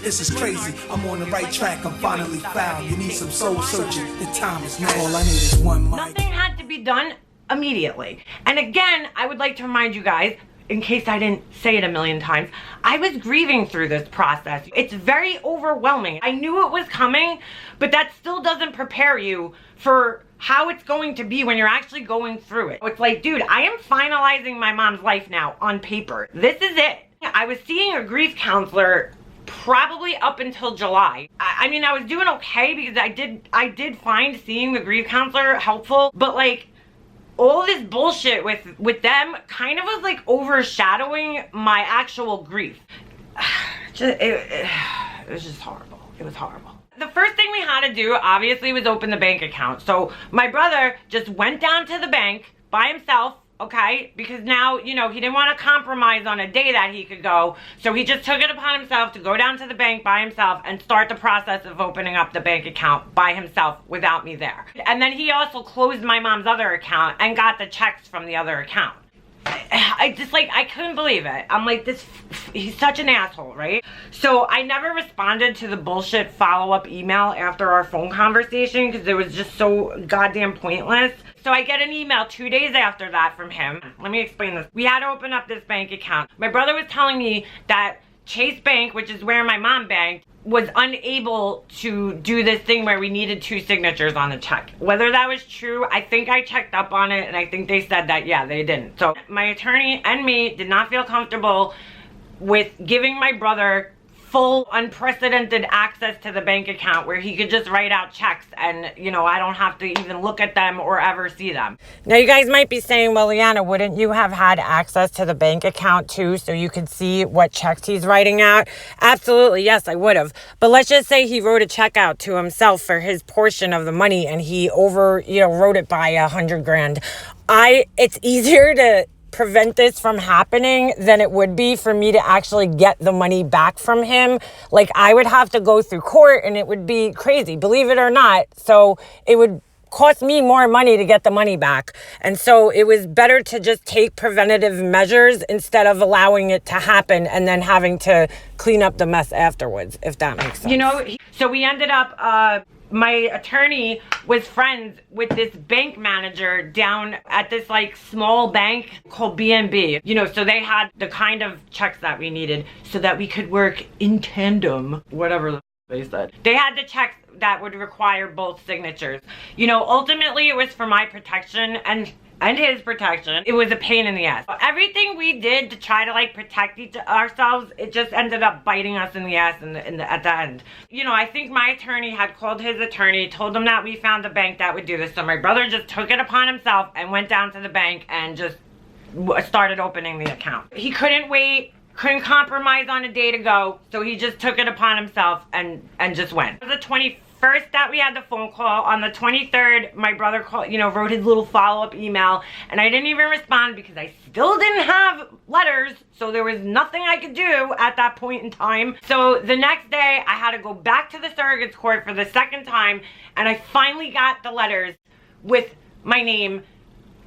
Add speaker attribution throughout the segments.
Speaker 1: This is crazy, I'm on the right track, I'm finally found. You need some soul searching, the time is now. All I need is one mic.
Speaker 2: Nothing had to be done immediately. And again, I would like to remind you guys, in case I didn't say it a million times, I was grieving through this process. It's very overwhelming. I knew it was coming, but that still doesn't prepare you for how it's going to be when you're actually going through it. It's like, dude, I am finalizing my mom's life now on paper. This is it. I was seeing a grief counselor probably up until July. I mean, I was doing okay because I did find seeing the grief counselor helpful, but like, all this bullshit with them kind of was like overshadowing my actual grief. It was just horrible. It was horrible. The first thing we had to do, obviously, was open the bank account. So my brother just went down to the bank by himself, okay? Because now, you know, he didn't want to compromise on a day that he could go. So he just took it upon himself to go down to the bank by himself and start the process of opening up the bank account by himself without me there. And then he also closed my mom's other account and got the checks from the other account. I just like, I couldn't believe it. I'm like, he's such an asshole, right? So I never responded to the bullshit follow-up email after our phone conversation because it was just so goddamn pointless. So I get an email 2 days after that from him. Let me explain this. We had to open up this bank account. My brother was telling me that Chase Bank, which is where my mom banked, was unable to do this thing where we needed 2 signatures on the check. Whether that was true, I think I checked up on it and I think they said that, yeah, they didn't. So my attorney and me did not feel comfortable with giving my brother full unprecedented access to the bank account where he could just write out checks and, you know, I don't have to even look at them or ever see them. Now you guys might be saying, well, Leanna, wouldn't you have had access to the bank account too so you could see what checks he's writing out? Absolutely, yes, I would have. But let's just say he wrote a check out to himself for his portion of the money and he wrote it by $100,000. It's easier to prevent this from happening than it would be for me to actually get the money back from him. Like, I would have to go through court and it would be crazy, believe it or not. So it would cost me more money to get the money back. And so it was better to just take preventative measures instead of allowing it to happen and then having to clean up the mess afterwards, if that makes sense. You know, so we ended up, my attorney was friends with this bank manager down at this like small bank called BNB. You know, so they had the kind of checks that we needed so that we could work in tandem, whatever they said. They had the checks that would require both signatures. You know, ultimately it was for my protection and his protection. It was a pain in the ass. Everything we did to try to like protect ourselves, it just ended up biting us in the ass at the end. You know, I think my attorney had called his attorney, told him that we found a bank that would do this. So my brother just took it upon himself and went down to the bank and just started opening the account. He couldn't wait, couldn't compromise on a day to go, so he just took it upon himself and just went. The 21st that we had the phone call, on the 23rd, my brother called, wrote his little follow-up email, and I didn't even respond because I still didn't have letters, so there was nothing I could do at that point in time. So the next day, I had to go back to the surrogate's court for the second time, and I finally got the letters with my name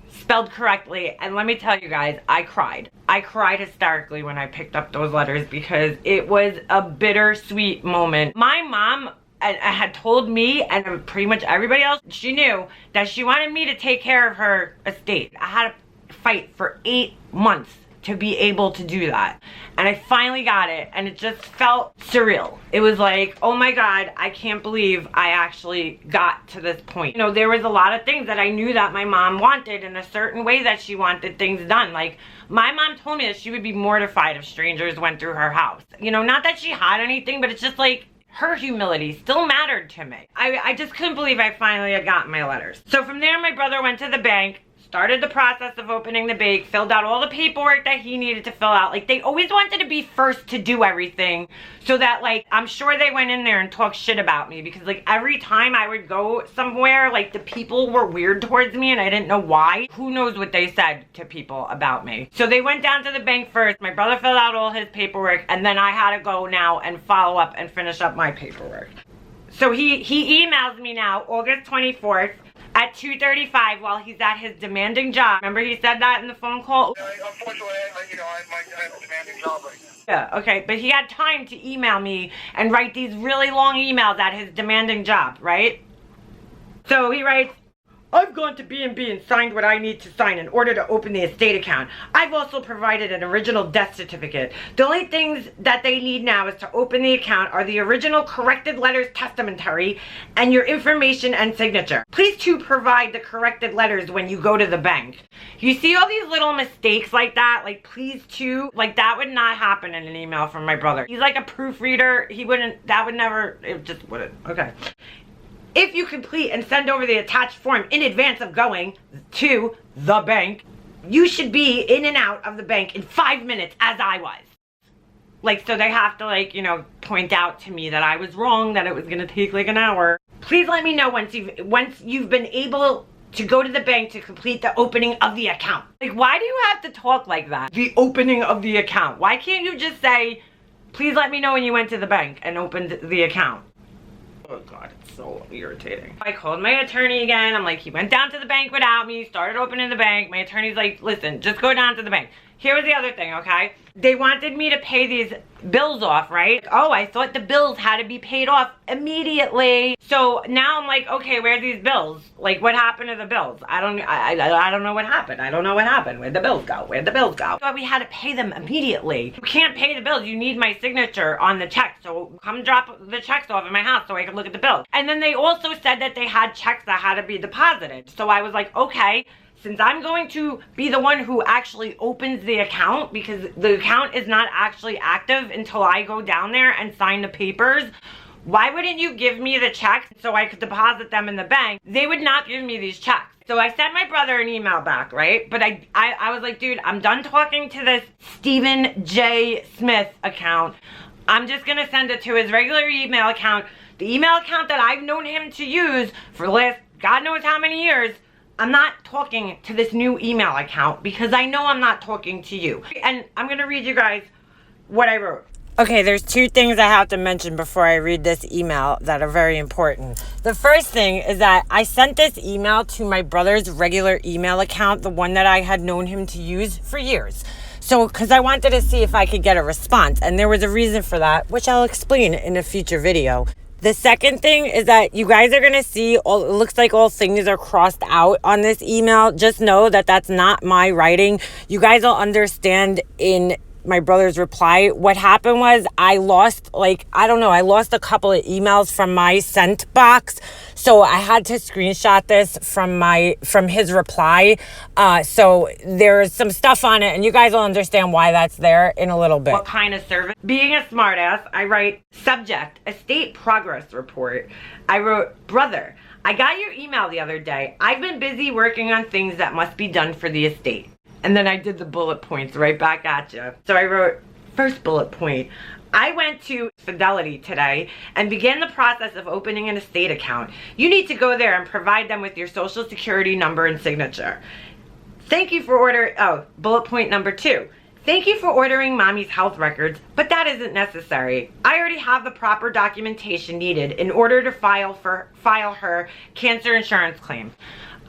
Speaker 2: spelled correctly, and let me tell you guys, I cried. I cried hysterically when I picked up those letters because it was a bittersweet moment. My mom had told me, and pretty much everybody else, she knew that she wanted me to take care of her estate. I had to fight for 8 months to be able to do that, and I finally got it, and it just felt surreal. It was like, oh my god, I can't believe I actually got to this point. There was a lot of things that I knew that my mom wanted in a certain way that she wanted things done. Like, my mom told me that she would be mortified if strangers went through her house. Not that she had anything, but it's just like, her humility still mattered to me. I just couldn't believe I finally had gotten my letters. So from there, my brother went to the bank, started the process of opening the bank, filled out all the paperwork that he needed to fill out. Like, they always wanted to be first to do everything so that, like, I'm sure they went in there and talked shit about me because, like, every time I would go somewhere, like, the people were weird towards me and I didn't know why. Who knows what they said to people about me. So they went down to the bank first. My brother filled out all his paperwork, and then I had to go now and follow up and finish up my paperwork. So he emails me now, August 24th, at 2:35 while he's at his demanding job. Remember he said that in the phone call?
Speaker 3: Unfortunately, I have a demanding job right now.
Speaker 2: Yeah, okay, but he had time to email me and write these really long emails at his demanding job, right? So he writes, I've gone to B&B and signed what I need to sign in order to open the estate account. I've also provided an original death certificate. The only things that they need now is to open the account are the original corrected letters testamentary and your information and signature. Please to provide the corrected letters when you go to the bank. You see all these little mistakes like that, like please to, like that would not happen in an email from my brother. He's like a proofreader. He wouldn't, that would never, it just wouldn't. Okay. If you complete and send over the attached form in advance of going to the bank, you should be in and out of the bank in 5 minutes, as I was. Like, so they have to, like, you know, point out to me that I was wrong, that it was gonna take like an hour. Please let me know once you've been able to go to the bank to complete the opening of the account. Like, why do you have to talk like that? The opening of the account. Why can't you just say, please let me know when you went to the bank and opened the account? Oh God, it's so irritating. I called my attorney again. I'm like, he went down to the bank without me, started opening the bank. My attorney's like, listen, just go down to the bank. Here was the other thing, okay? They wanted me to pay these bills off, right? Oh, I thought the bills had to be paid off immediately. So now I'm like, okay, where are these bills? Like, what happened to the bills? I don't know what happened. I don't know what happened. Where'd the bills go? Where'd the bills go? So we had to pay them immediately. You can't pay the bills. You need my signature on the check. So come drop the checks off at my house so I can look at the bills. And then they also said that they had checks that had to be deposited. So I was like, okay, since I'm going to be the one who actually opens the account, because the account is not actually active until I go down there and sign the papers, why wouldn't you give me the checks so I could deposit them in the bank? They would not give me these checks. So I sent my brother an email back, right? But I was like, dude, I'm done talking to this Stephen J. Smith account. I'm just gonna send it to his regular email account, the email account that I've known him to use for the last God knows how many years. I'm not talking to this new email account because I know I'm not talking to you. And I'm gonna read you guys what I wrote. Okay, there's two things I have to mention before I read this email that are very important. The first thing is that I sent this email to my brother's regular email account, the one that I had known him to use for years. So, because I wanted to see if I could get a response, and there was a reason for that, which I'll explain in a future video. The second thing is that you guys are going to see, it looks like all things are crossed out on this email. Just know that that's not my writing. You guys will understand in my brother's reply. What happened was I lost a couple of emails from my sent box. So I had to screenshot this from his reply. So there's some stuff on it and you guys will understand why that's there in a little bit. What kind of service? Being a smartass, I write subject, estate progress report. I wrote, brother, I got your email the other day. I've been busy working on things that must be done for the estate. And then I did the bullet points right back at you. So I wrote, first bullet point, I went to Fidelity today and began the process of opening an estate account. You need to go there and provide them with your social security number and signature. Thank you for bullet point number 2. Thank you for ordering mommy's health records, but that isn't necessary. I already have the proper documentation needed in order to file her cancer insurance claim.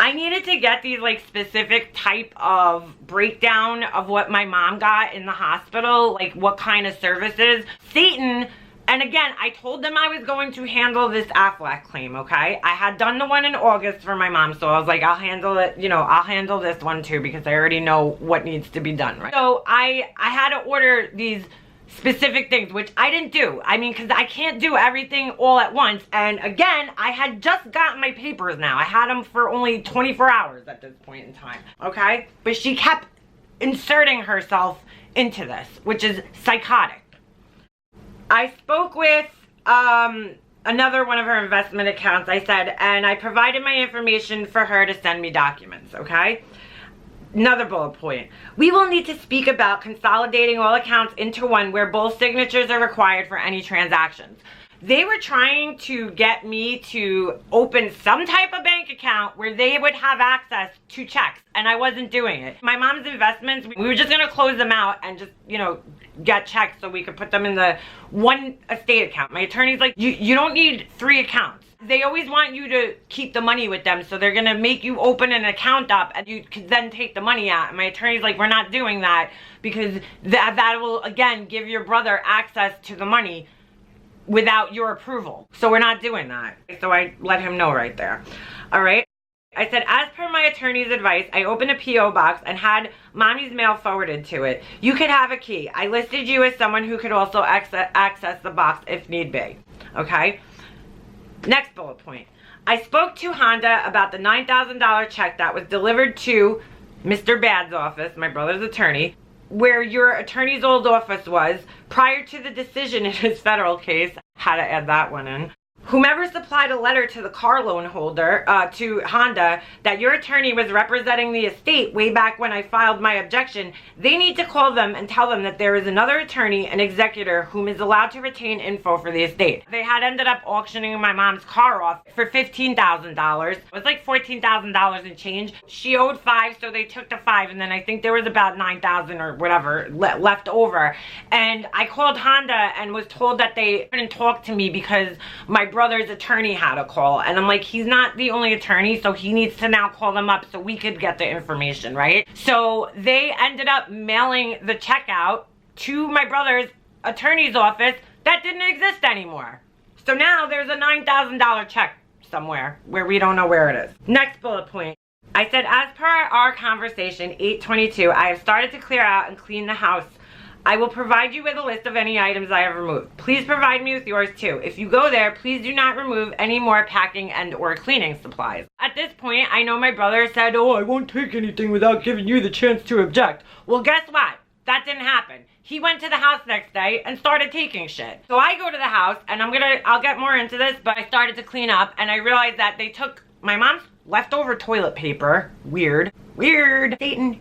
Speaker 2: I needed to get these like specific type of breakdown of what my mom got in the hospital, like what kind of services. Satan, and again, I told them I was going to handle this Aflac claim, okay? I had done the one in August for my mom, so I was like, I'll handle it, I'll handle this one too because I already know what needs to be done, right? So I had to order these specific things, which I didn't do. I mean, because I can't do everything all at once. And again, I had just gotten my papers now. I had them for only 24 hours at this point in time, okay? But she kept inserting herself into this, which is psychotic. I spoke with another one of her investment accounts, I said, and I provided my information for her to send me documents, okay? Another bullet point. We will need to speak about consolidating all accounts into one where both signatures are required for any transactions. They were trying to get me to open some type of bank account where they would have access to checks, and I wasn't doing it. My mom's investments, we were just gonna close them out and just, get checks so we could put them in the one estate account. My attorney's like, you don't need 3 accounts. They always want you to keep the money with them, so they're gonna make you open an account up and you can then take the money out. And my attorney's like, we're not doing that because that will, again, give your brother access to the money without your approval. So we're not doing that. So I let him know right there. All right. I said, as per my attorney's advice, I opened a P.O. box and had mommy's mail forwarded to it. You could have a key. I listed you as someone who could also access the box if need be. Okay? Next bullet point. I spoke to Honda about the $9,000 check that was delivered to Mr. Bad's office, my brother's attorney, where your attorney's old office was prior to the decision in his federal case. Had to add that one in. Whomever supplied a letter to the car loan holder, to Honda, that your attorney was representing the estate way back when I filed my objection, they need to call them and tell them that there is another attorney, an executor, whom is allowed to retain info for the estate. They had ended up auctioning my mom's car off for $15,000. It was like $14,000 and change. She owed $5,000, so they took the $5,000, and then I think there was about $9,000 or whatever left over. And I called Honda and was told that they couldn't talk to me because my brother's attorney had a call, and I'm like, he's not the only attorney, so he needs to now call them up so we could get the information, right? So they ended up mailing the check out to my brother's attorney's office that didn't exist anymore. So now there's a $9,000 check somewhere where we don't know where it is. Next bullet point. I said, as per our conversation 8/22, I have started to clear out and clean the house. I will provide you with a list of any items I have removed. Please provide me with yours too. If you go there, please do not remove any more packing and or cleaning supplies. At this point, I know my brother said, oh, I won't take anything without giving you the chance to object. Well, guess what? That didn't happen. He went to the house next day and started taking shit. So I go to the house, and I'll get more into this, but I started to clean up, and I realized that they took my mom's leftover toilet paper. Weird. Satan.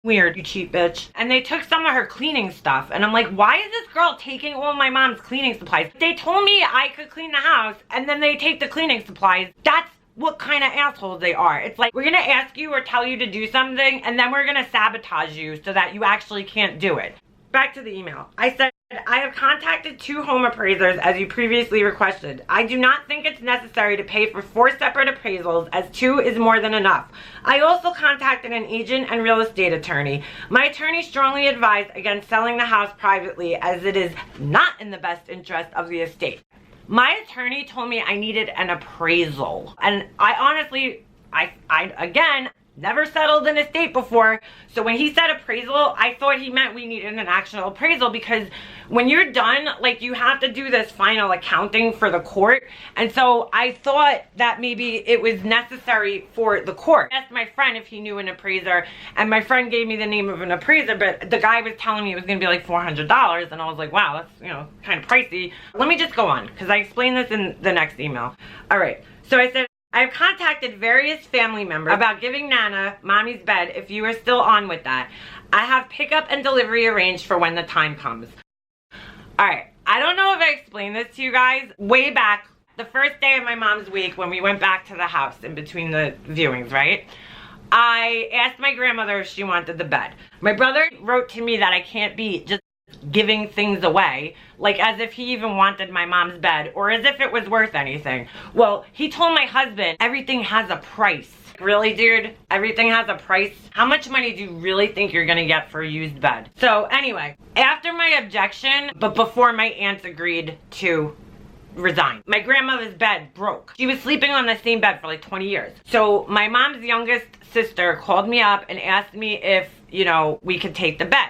Speaker 2: Weird, you cheap bitch. And they took some of her cleaning stuff, and I'm like, why is this girl taking all my mom's cleaning supplies? They told me I could clean the house, and then they take the cleaning supplies. That's what kind of assholes they are. It's like, we're gonna ask you or tell you to do something, and then we're gonna sabotage you so that you actually can't do it. Back to the email. I said, I have contacted 2 home appraisers as you previously requested. I do not think it's necessary to pay for 4 separate appraisals, as 2 is more than enough. I also contacted an agent and real estate attorney. My attorney strongly advised against selling the house privately, as it is not in the best interest of the estate. My attorney told me I needed an appraisal, and I honestly, I again, never settled an estate before, so when he said appraisal, I thought he meant we needed an actual appraisal, because when you're done, like, you have to do this final accounting for the court, and so I thought that maybe it was necessary for the court. I asked my friend if he knew an appraiser, and my friend gave me the name of an appraiser, but the guy was telling me it was gonna be like $400, and I was like, wow, that's, you know, kind of pricey. Let me just go on, because I explained this in the next email. All right, so I said, I have contacted various family members about giving Nana mommy's bed if you are still on with that. I have pickup and delivery arranged for when the time comes. Alright, I don't know if I explained this to you guys. Way back, the first day of my mom's week when we went back to the house in between the viewings, right? I asked my grandmother if she wanted the bed. My brother wrote to me that I can't be just giving things away, like as if he even wanted my mom's bed or as if it was worth anything. Well, he told my husband everything has a price. Really, dude? Everything has a price? How much money do you really think you're gonna get for a used bed? So anyway, after my objection, but before my aunts agreed to resign, my grandmother's bed broke. She was sleeping on the same bed for like 20 years. So my mom's youngest sister called me up and asked me if, you know, we could take the bed.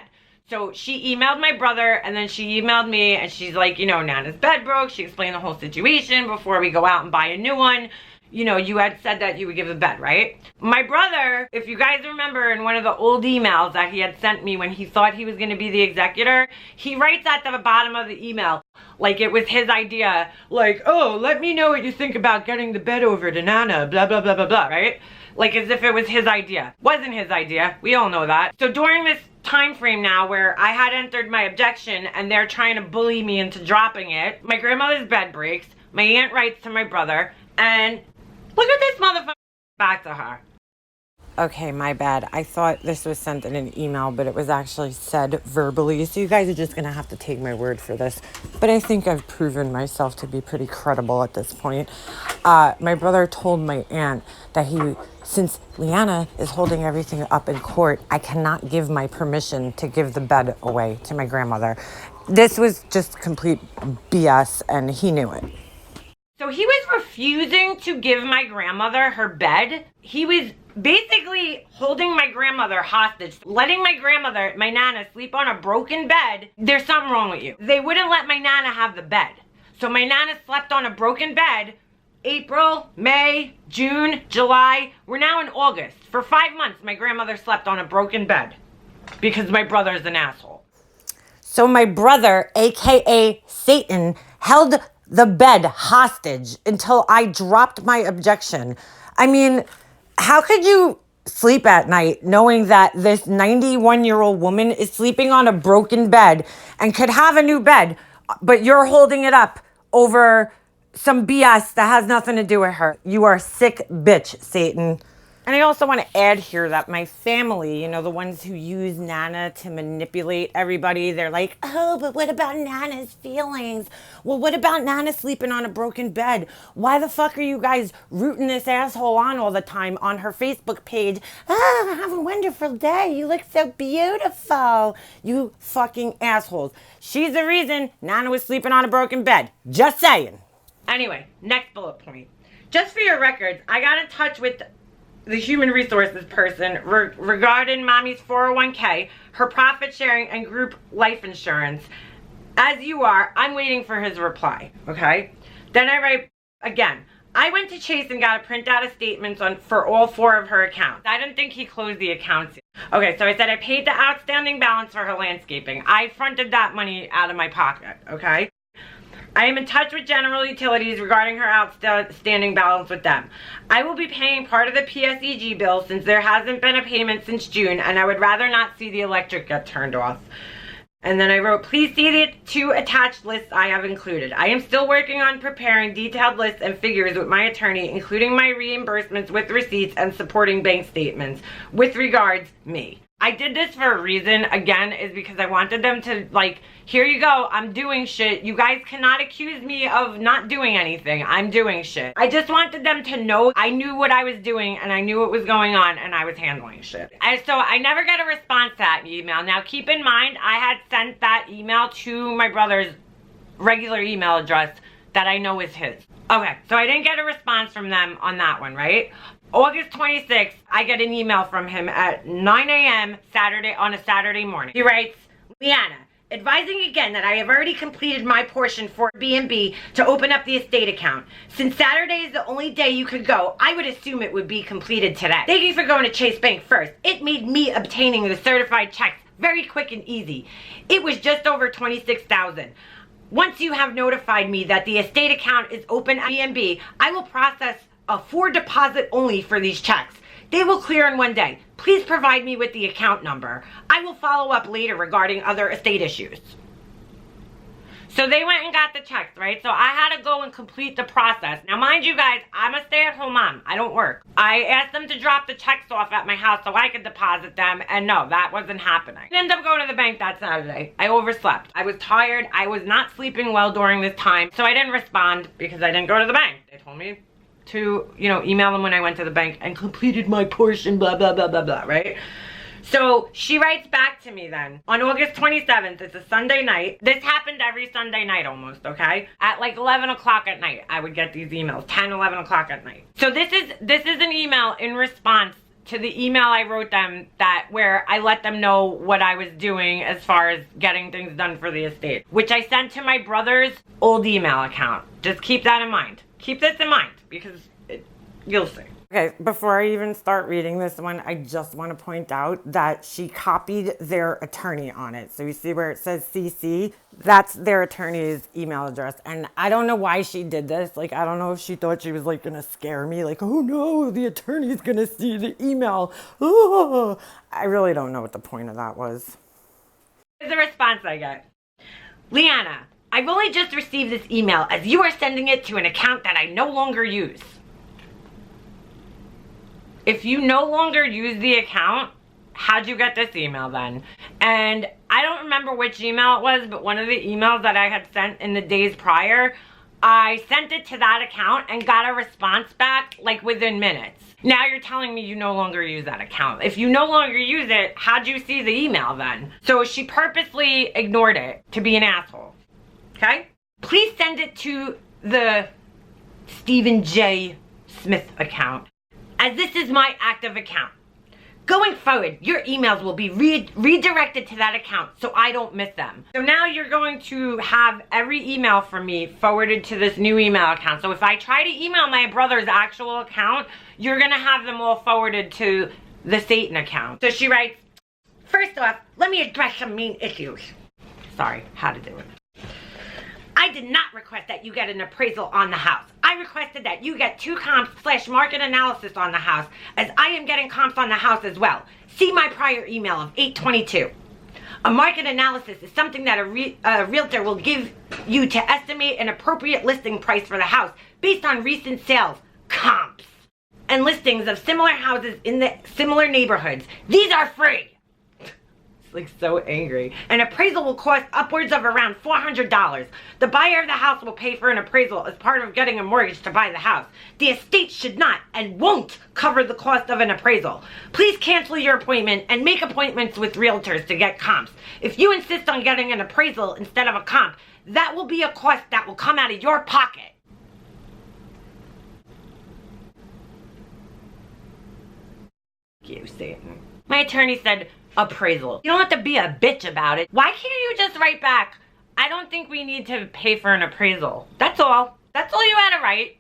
Speaker 2: So she emailed my brother, and then she emailed me, and she's like, you know, Nana's bed broke. She explained the whole situation before we go out and buy a new one. You know, you had said that you would give the bed, right? My brother, if you guys remember in one of the old emails that he had sent me when he thought he was going to be the executor, he writes at the bottom of the email, like it was his idea, like, oh, let me know what you think about getting the bed over to Nana, blah, blah, blah, blah, blah, right? Like as if it was his idea. Wasn't his idea. We all know that. So during this time frame now where I had entered my objection and they're trying to bully me into dropping it, my grandmother's bed breaks, my aunt writes to my brother, and look at this motherfucker. Back to her. Okay, my bad. I thought this was sent in an email, but it was actually said verbally. So you guys are just going to have to take my word for this. But I think I've proven myself to be pretty credible at this point. My brother told my aunt that since Leanna is holding everything up in court, I cannot give my permission to give the bed away to my grandmother. This was just complete BS, and he knew it. So he was refusing to give my grandmother her bed. He was basically holding my grandmother hostage, letting my grandmother, my Nana, sleep on a broken bed. There's something wrong with you. They wouldn't let my Nana have the bed. So my Nana slept on a broken bed April, May, June, July. We're now in August. For 5 months, my grandmother slept on a broken bed because my brother's an asshole. So my brother, AKA Satan, held the bed hostage until I dropped my objection. I mean, how could you sleep at night knowing that this 91-year-old woman is sleeping on a broken bed and could have a new bed, but you're holding it up over some BS that has nothing to do with her? You are a sick bitch, Satan. And I also want to add here that my family, the ones who use Nana to manipulate everybody, they're like, oh, but what about Nana's feelings? Well, what about Nana sleeping on a broken bed? Why the fuck are you guys rooting this asshole on all the time on her Facebook page? Oh, have a wonderful day. You look so beautiful. You fucking assholes. She's the reason Nana was sleeping on a broken bed. Just saying. Anyway, next bullet point. Just for your records, I got in touch with the human resources person regarding mommy's 401k, her profit sharing, and group life insurance. As you are, I'm waiting for his reply, okay? Then I write, again, I went to Chase and got a printout of statements for all 4 of her accounts. I didn't think he closed the accounts. Okay, so I said I paid the outstanding balance for her landscaping. I fronted that money out of my pocket, okay? I am in touch with General Utilities regarding her outstanding balance with them. I will be paying part of the PSEG bill since there hasn't been a payment since June, and I would rather not see the electric get turned off. And then I wrote, please see the 2 attached lists I have included. I am still working on preparing detailed lists and figures with my attorney, including my reimbursements with receipts and supporting bank statements. With regards, me. I did this for a reason, again, is because I wanted them to, here you go, I'm doing shit. You guys cannot accuse me of not doing anything. I'm doing shit. I just wanted them to know I knew what I was doing and I knew what was going on and I was handling shit. And so I never got a response to that email. Now keep in mind, I had sent that email to my brother's regular email address that I know is his. Okay, so I didn't get a response from them on that one, right? August 26th, I get an email from him at 9 a.m. on a Saturday morning. He writes, Leanna, advising again that I have already completed my portion for B&B to open up the estate account. Since Saturday is the only day you could go, I would assume it would be completed today. Thank you for going to Chase Bank first. It made me obtaining the certified checks very quick and easy. It was just over $26,000. Once you have notified me that the estate account is open at B&B, I will process a 4 deposit only for these checks. They will clear in 1 day. Please provide me with the account number. I will follow up later regarding other estate issues. So they went and got the checks, right? So I had to go and complete the process. Now, mind you guys, I'm a stay-at-home mom. I don't work. I asked them to drop the checks off at my house so I could deposit them, and no, that wasn't happening. I ended up going to the bank that Saturday. I overslept. I was tired. I was not sleeping well during this time, so I didn't respond because I didn't go to the bank. They told me to, email them when I went to the bank and completed my portion, blah, blah, blah, blah, blah, right? So she writes back to me then on August 27th. It's a Sunday night. This happened every Sunday night almost, okay? At 11 o'clock at night, I would get these emails, 10, 11 o'clock at night. So this is an email in response to the email I wrote them where I let them know what I was doing as far as getting things done for the estate, which I sent to my brother's old email account. Just keep that in mind. Keep this in mind because you'll see. Okay, before I even start reading this one, I just want to point out that she copied their attorney on it. So you see where it says CC? That's their attorney's email address. And I don't know why she did this. I don't know if she thought she was going to scare me. Oh no, the attorney's going to see the email. Oh, I really don't know what the point of that was. Here's the response I get. Leanna, I've only just received this email as you are sending it to an account that I no longer use. If you no longer use the account, how'd you get this email then? And I don't remember which email it was, but one of the emails that I had sent in the days prior, I sent it to that account and got a response back like within minutes. Now you're telling me you no longer use that account. If you no longer use it, how'd you see the email then? So she purposely ignored it to be an asshole, okay? Please send it to the Stephen J. Smith account, as this is my active account. Going forward, your emails will be redirected to that account so I don't miss them. So now you're going to have every email from me forwarded to this new email account. So if I try to email my brother's actual account, you're gonna have them all forwarded to the Satan account. So she writes, first off, let me address some main issues. Sorry, how to do it. I did not request that you get an appraisal on the house. I requested that you get 2 comps / market analysis on the house, as I am getting comps on the house as well. See my prior email of 8/22. A market analysis is something that a realtor will give you to estimate an appropriate listing price for the house based on recent sales, comps, and listings of similar houses in the similar neighborhoods. These are free. Like so angry. An appraisal will cost upwards of around $400. The buyer of the house will pay for an appraisal as part of getting a mortgage to buy the house. The estate should not and won't cover the cost of an appraisal. Please cancel your appointment and make appointments with realtors to get comps. If you insist on getting an appraisal instead of a comp, that will be a cost that will come out of your pocket. You, Satan. My attorney said, appraisal. You don't have to be a bitch about it. Why can't you just write back, I don't think we need to pay for an appraisal. That's all. That's all you had to write.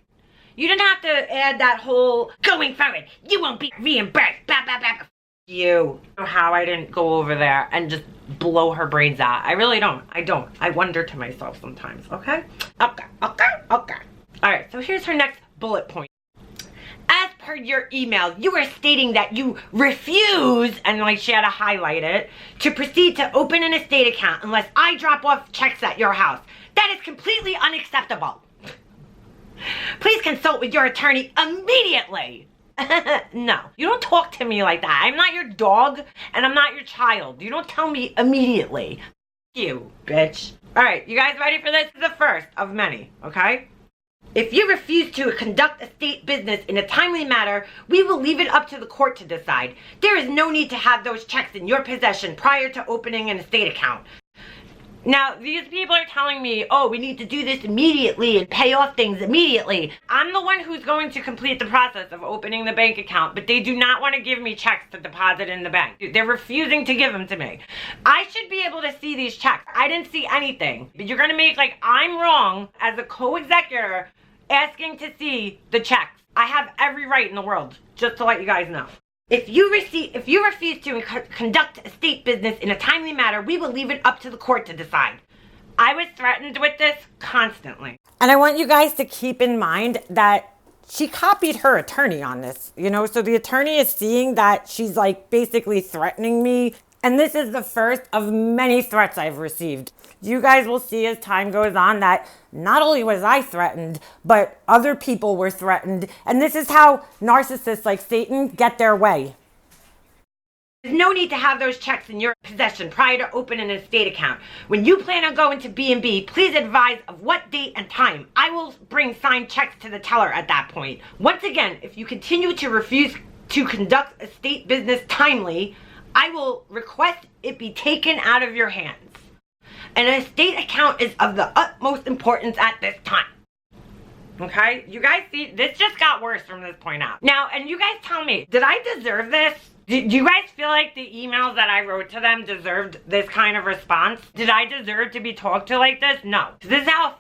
Speaker 2: You didn't have to add that whole, going forward, you won't be reimbursed, blah, blah, blah. You know how I didn't go over there and just blow her brains out. I really don't. I don't. I wonder to myself sometimes, okay? Okay. All right, so here's her next bullet point. As per your email, you are stating that you refuse, and like she had to highlight it, to proceed to open an estate account unless I drop off checks at your house. That is completely unacceptable. Please consult with your attorney immediately. No, you don't talk to me like that. I'm not your dog, and I'm not your child. You don't tell me immediately. You, bitch. All right, you guys ready for this? This is the first of many, okay? If you refuse to conduct estate business in a timely manner, we will leave it up to the court to decide. There is no need to have those checks in your possession prior to opening an estate account. Now, these people are telling me, oh, we need to do this immediately and pay off things immediately. I'm the one who's going to complete the process of opening the bank account, but they do not want to give me checks to deposit in the bank. They're refusing to give them to me. I should be able to see these checks. I didn't see anything. But you're going to make like I'm wrong as a co-executor asking to see the checks. I have every right in the world, just to let you guys know. If you refuse to conduct estate business in a timely manner, we will leave it up to the court to decide. I was threatened with this constantly. And I want you guys to keep in mind that she copied her attorney on this, you know, so the attorney is seeing that she's like basically threatening me. And this is the first of many threats I've received. You guys will see as time goes on that not only was I threatened, but other people were threatened. And this is how narcissists like Satan get their way. There's no need to have those checks in your possession prior to opening an estate account. When you plan on going to B&B, please advise of what date and time. I will bring signed checks to the teller at that point. Once again, if you continue to refuse to conduct estate business timely, I will request it be taken out of your hands. An estate account is of the utmost importance at this time. Okay? You guys see, this just got worse from this point out. Now, and you guys tell me, did I deserve this? Do you guys feel like the emails that I wrote to them deserved this kind of response? Did I deserve to be talked to like this? No. This is how a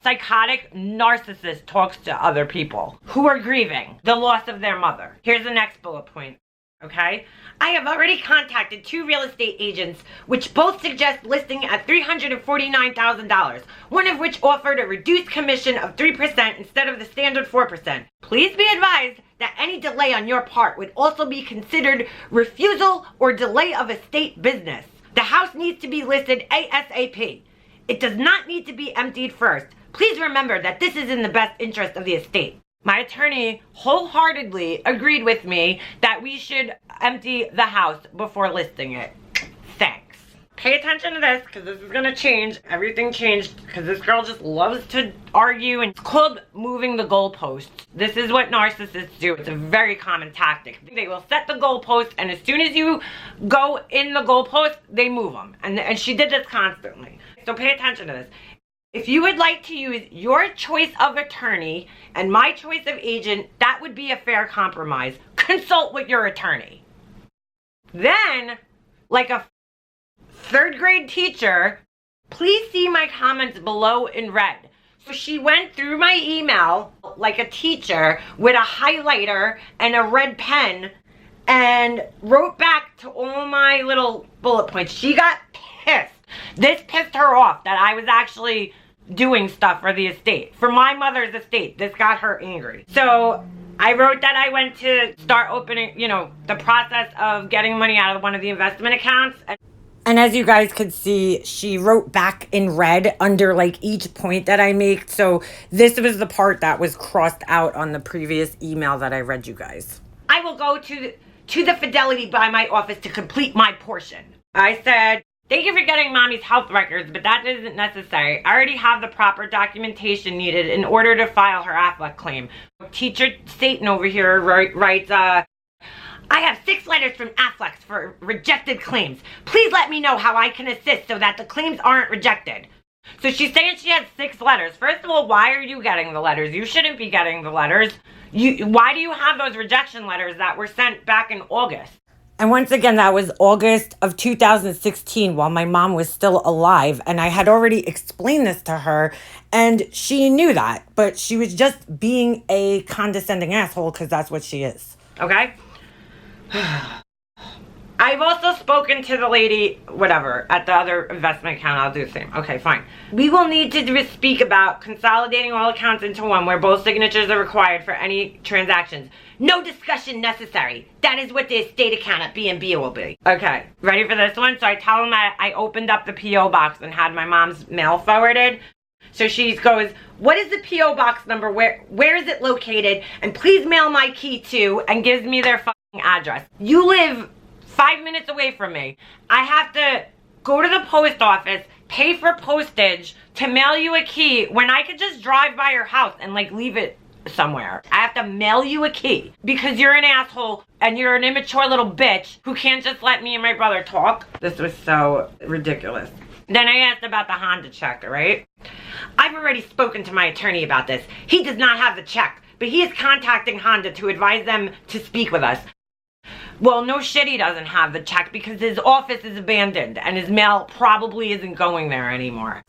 Speaker 2: psychotic narcissist talks to other people who are grieving the loss of their mother. Here's the next bullet point. Okay? I have already contacted 2 real estate agents, which both suggest listing at $349,000, one of which offered a reduced commission of 3% instead of the standard 4%. Please be advised that any delay on your part would also be considered refusal or delay of estate business. The house needs to be listed ASAP. It does not need to be emptied first. Please remember that this is in the best interest of the estate. My attorney wholeheartedly agreed with me that we should empty the house before listing it. Thanks. Pay attention to this because this is going to change. Everything changed because this girl just loves to argue, and it's called moving the goalposts. This is what narcissists do. It's a very common tactic. They will set the goalpost, and as soon as you go in the goalpost, they move them. And she did this constantly. So pay attention to this. If you would like to use your choice of attorney and my choice of agent, that would be a fair compromise. Consult with your attorney. Then, like a third grade teacher, please see my comments below in red. So she went through my email like a teacher with a highlighter and a red pen and wrote back to all my little bullet points. She got pissed. This pissed her off that I was actually doing stuff for the estate. For my mother's estate, this got her angry. So I wrote that I went to start opening, the process of getting money out of one of the investment accounts. And as you guys could see, she wrote back in red under like each point that I make. So this was the part that was crossed out on the previous email that I read you guys. I will go to the Fidelity by my office to complete my portion. I said, thank you for getting mommy's health records, but that isn't necessary. I already have the proper documentation needed in order to file her AFLAC claim. Teacher Satan over here writes, I have 6 letters from AFLAC for rejected claims. Please let me know how I can assist so that the claims aren't rejected. So she's saying she had 6 letters. First of all, why are you getting the letters? You shouldn't be getting the letters. Why do you have those rejection letters that were sent back in August? And once again, that was August of 2016 while my mom was still alive. And I had already explained this to her and she knew that. But she was just being a condescending asshole because that's what she is. Okay? I've also spoken to the lady, whatever, at the other investment account. I'll do the same. Okay, fine. We will need to speak about consolidating all accounts into one where both signatures are required for any transactions. No discussion necessary. That is what the estate account at B&B will be. Okay, ready for this one? So I tell him that I opened up the P.O. box and had my mom's mail forwarded. So she goes, what is the P.O. box number? Where is it located? And please mail my key to, and gives me their address. You live 5 minutes away from me. I have to go to the post office, pay for postage to mail you a key when I could just drive by your house and like leave it somewhere. I have to mail you a key because you're an asshole and you're an immature little bitch who can't just let me and my brother talk. This was so ridiculous. Then I asked about the Honda check, right? I've already spoken to my attorney about this. He does not have the check, but he is contacting Honda to advise them to speak with us. Well, no shit, he doesn't have the check because his office is abandoned and his mail probably isn't going there anymore.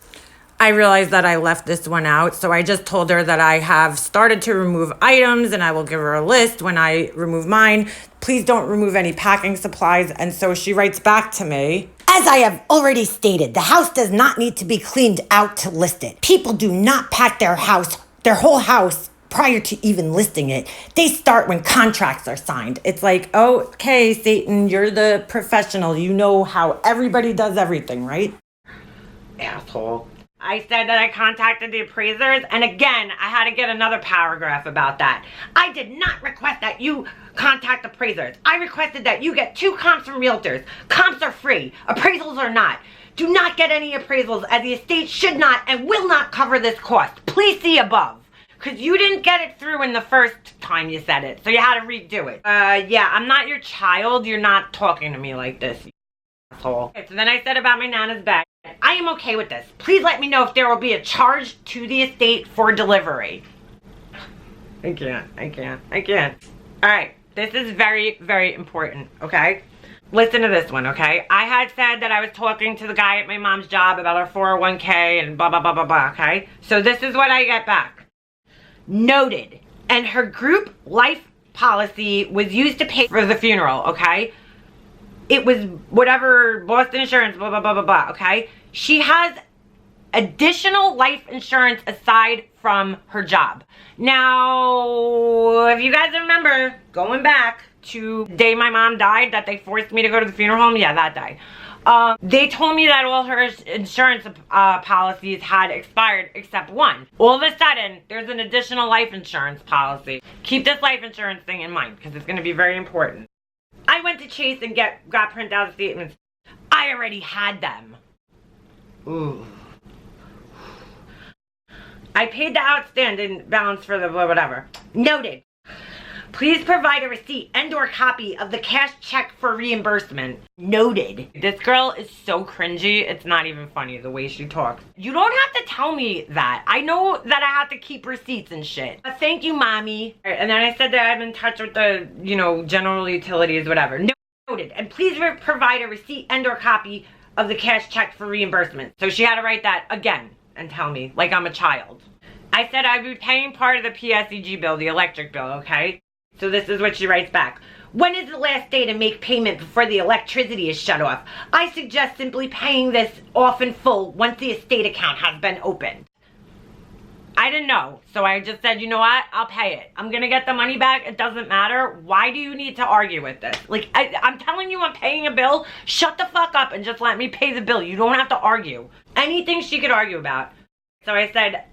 Speaker 2: I realized that I left this one out, so I just told her that I have started to remove items and I will give her a list when I remove mine. Please don't remove any packing supplies. And so she writes back to me, as I have already stated, the house does not need to be cleaned out to list it. People do not pack their whole house prior to even listing it. They start when contracts are signed. It's like, oh, okay, Satan, you're the professional. You know how everybody does everything, right? Asshole. I said that I contacted the appraisers, and again, I had to get another paragraph about that. I did not request that you contact appraisers. I requested that you get 2 comps from realtors. Comps are free. Appraisals are not. Do not get any appraisals, as the estate should not and will not cover this cost. Please see above. Because you didn't get it through in the first time you said it, so you had to redo it. Yeah, I'm not your child. You're not talking to me like this, you asshole. Okay, so then I said about my Nana's bag. I am okay with this. Please let me know if there will be a charge to the estate for delivery. I can't. Alright, this is very, very important, okay? Listen to this one, okay? I had said that I was talking to the guy at my mom's job about her 401k and blah, blah, blah, blah, blah, okay? So this is what I get back. Noted. And her group life policy was used to pay for the funeral, okay? It was whatever, Boston Insurance, blah, blah, blah, blah, blah, okay? She has additional life insurance aside from her job. Now, if you guys remember, going back to the day my mom died, that they forced me to go to the funeral home, yeah, that day. They told me that all her insurance policies had expired except one. All of a sudden, there's an additional life insurance policy. Keep this life insurance thing in mind because it's going to be very important. I went to Chase and got printout statements. I already had them. Ooh. I paid the outstanding balance for the whatever. Noted. Please provide a receipt and/or copy of the cash check for reimbursement. Noted. This girl is so cringy, it's not even funny the way she talks. You don't have to tell me that. I know that I have to keep receipts and shit. Thank you, mommy. And then I said that I'm in touch with the, general utilities, whatever. Noted. And please provide a receipt and/or copy of the cash check for reimbursement. So she had to write that again and tell me like I'm a child. I said I'd be paying part of the PSEG bill, the electric bill, okay? So this is what she writes back. When is the last day to make payment before the electricity is shut off? I suggest simply paying this off in full once the estate account has been opened. I didn't know, so I just said, you know what? I'll pay it. I'm gonna get the money back. It doesn't matter. Why do you need to argue with this? Like, I'm telling you I'm paying a bill. Shut the fuck up and just let me pay the bill. You don't have to argue. Anything she could argue about. So I said,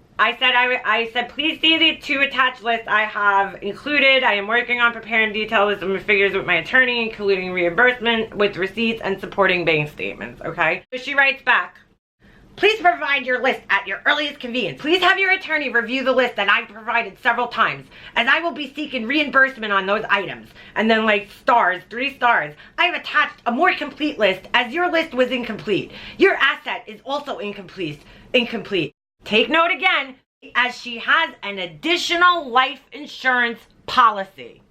Speaker 2: please see the 2 attached lists I have included. I am working on preparing detailed lists of figures with my attorney, including reimbursement with receipts and supporting bank statements, okay? So she writes back, please provide your list at your earliest convenience. Please have your attorney review the list that I've provided several times, as I will be seeking reimbursement on those items. And then like stars, 3 stars. I have attached a more complete list as your list was incomplete. Your asset is also incomplete. Take note again, as she has an additional life insurance policy.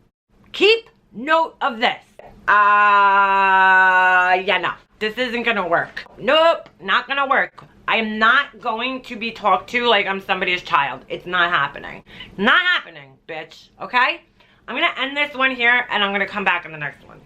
Speaker 2: Keep note of this. Yeah, no. This isn't gonna work. Nope, not gonna work. I am not going to be talked to like I'm somebody's child. It's not happening. Not happening, bitch, okay? I'm gonna end this one here and I'm gonna come back in the next one.